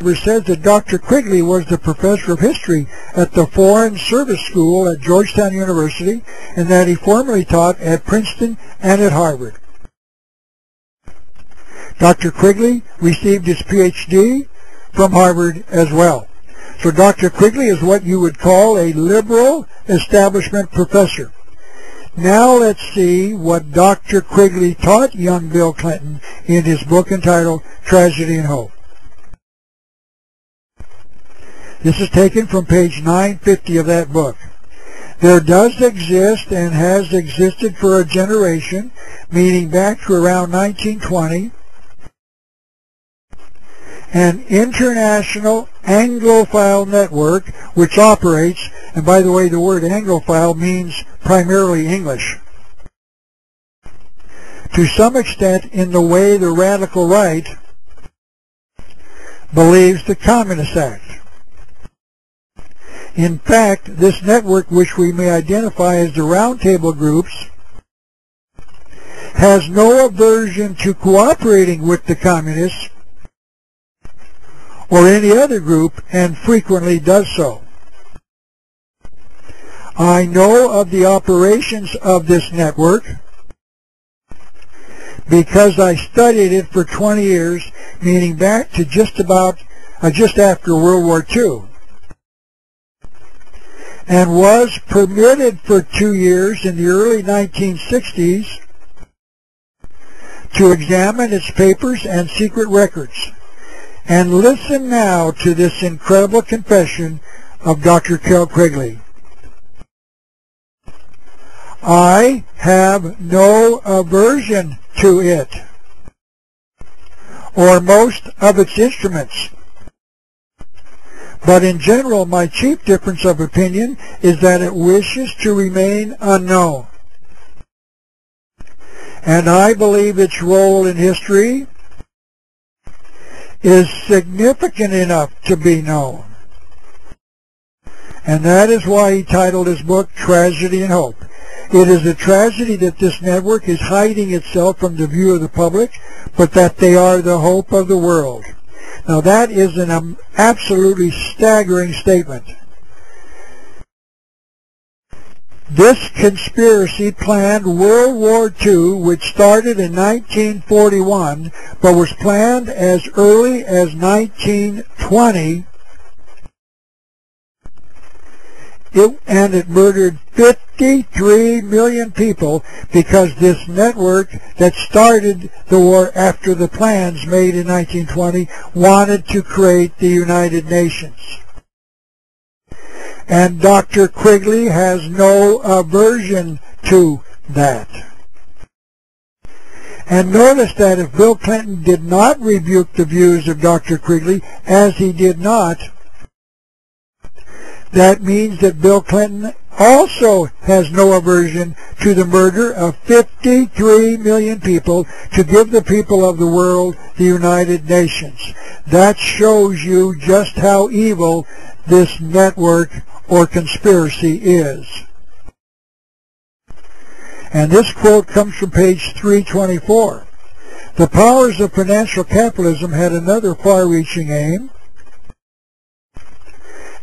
says that Dr. Quigley was the professor of history at the Foreign Service School at Georgetown University, and that he formerly taught at Princeton and at Harvard. Dr. Quigley received his PhD from Harvard as well. So Dr. Quigley is what you would call a liberal establishment professor. Now let's see what Dr. Quigley taught young Bill Clinton in his book entitled Tragedy and Hope. This is taken from page 950 of that book. There does exist and has existed for a generation, meaning back to around 1920, an international Anglophile network which operates, and by the way, the word Anglophile means primarily English, to some extent in the way the radical right believes the Communist Act. In fact, this network, which we may identify as the roundtable groups, has no aversion to cooperating with the communists or any other group, and frequently does so. I know of the operations of this network because I studied it for 20 years, meaning back to just after World War II, and was permitted for 2 years in the early 1960s to examine its papers and secret records. And listen now to this incredible confession of Dr. Kel Quigley. I have no aversion to it, or most of its instruments. But in general, my chief difference of opinion is that it wishes to remain unknown. And I believe its role in history is significant enough to be known. And that is why he titled his book Tragedy and Hope. It is a tragedy that this network is hiding itself from the view of the public, but that they are the hope of the world. Now that is an absolutely staggering statement. This conspiracy planned World War II, which started in 1941, but was planned as early as 1920, and it murdered 53 million people because this network that started the war after the plans made in 1920 wanted to create the United Nations. And Dr. Quigley has no aversion to that. And notice that if Bill Clinton did not rebuke the views of Dr. Quigley, as he did not, that means that Bill Clinton also has no aversion to the murder of 53 million people to give the people of the world the United Nations. That shows you just how evil this network or conspiracy is. And this quote comes from page 324. The powers of financial capitalism had another far-reaching aim,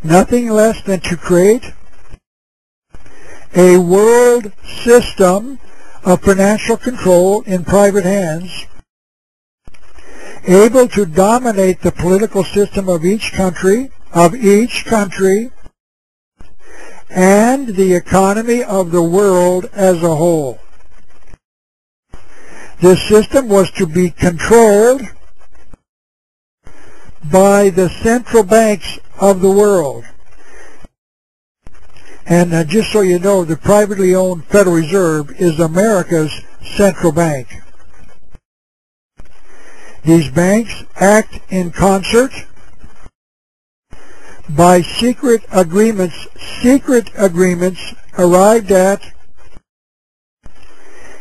nothing less than to create a world system of financial control in private hands, able to dominate the political system of each country, and the economy of the world as a whole. This system was to be controlled by the central banks of the world. And just so you know, the privately owned Federal Reserve is America's central bank. These banks act in concert by secret agreements arrived at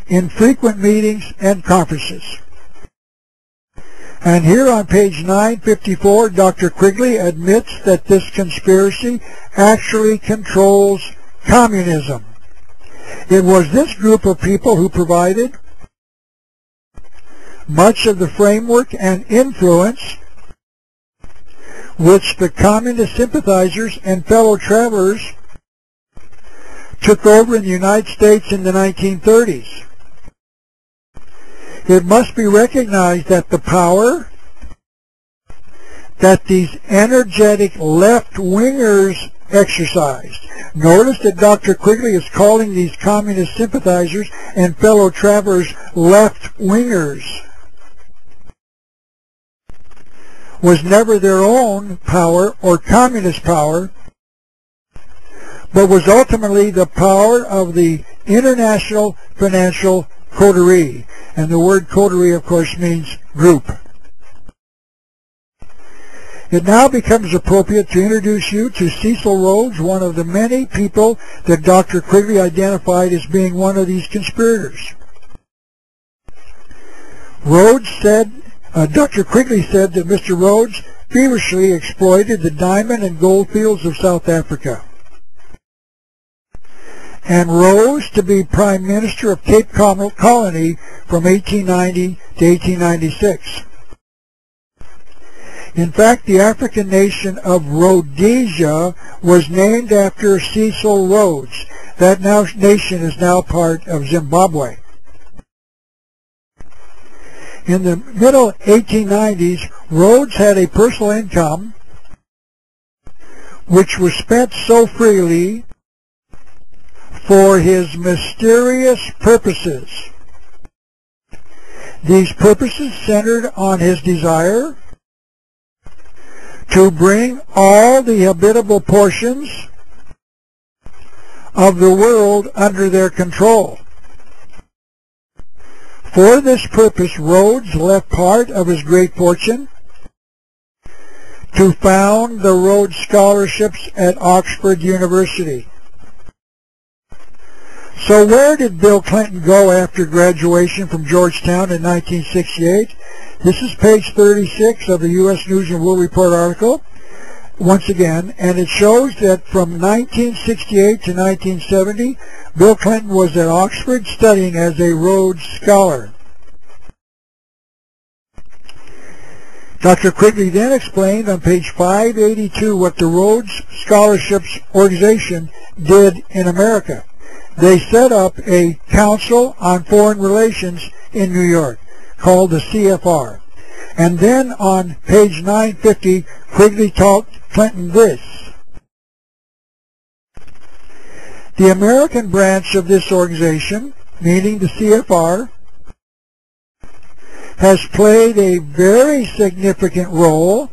in frequent meetings and conferences. And here on page 954, Dr. Quigley admits that this conspiracy actually controls communism. It was this group of people who provided much of the framework and influence which the communist sympathizers and fellow travelers took over in the United States in the 1930s. It must be recognized that the power that these energetic left-wingers exercised. Notice that Dr. Quigley is calling these communist sympathizers and fellow travelers left-wingers. Was never their own power or communist power, but was ultimately the power of the international financial coterie. And the word coterie, of course, means group. It now becomes appropriate to introduce you to Cecil Rhodes, one of the many people that Dr. Quigley identified as being one of these conspirators. Dr. Quigley said that Mr. Rhodes feverishly exploited the diamond and gold fields of South Africa and rose to be Prime Minister of Cape Colony from 1890 to 1896. In fact, the African nation of Rhodesia was named after Cecil Rhodes. That nation is now part of Zimbabwe. In the middle 1890s, Rhodes had a personal income which was spent so freely for his mysterious purposes. These purposes centered on his desire to bring all the habitable portions of the world under their control. For this purpose, Rhodes left part of his great fortune to found the Rhodes Scholarships at Oxford University. So where did Bill Clinton go after graduation from Georgetown in 1968? This is page 36 of the U.S. News and World Report article, once again, and it shows that from 1968 to 1970, Bill Clinton was at Oxford studying as a Rhodes Scholar. Dr. Quigley then explained on page 582 what the Rhodes Scholarships organization did in America. They set up a Council on Foreign Relations in New York called the CFR. And then on page 950, Quigley taught Clinton this. The American branch of this organization, meaning the CFR, has played a very significant role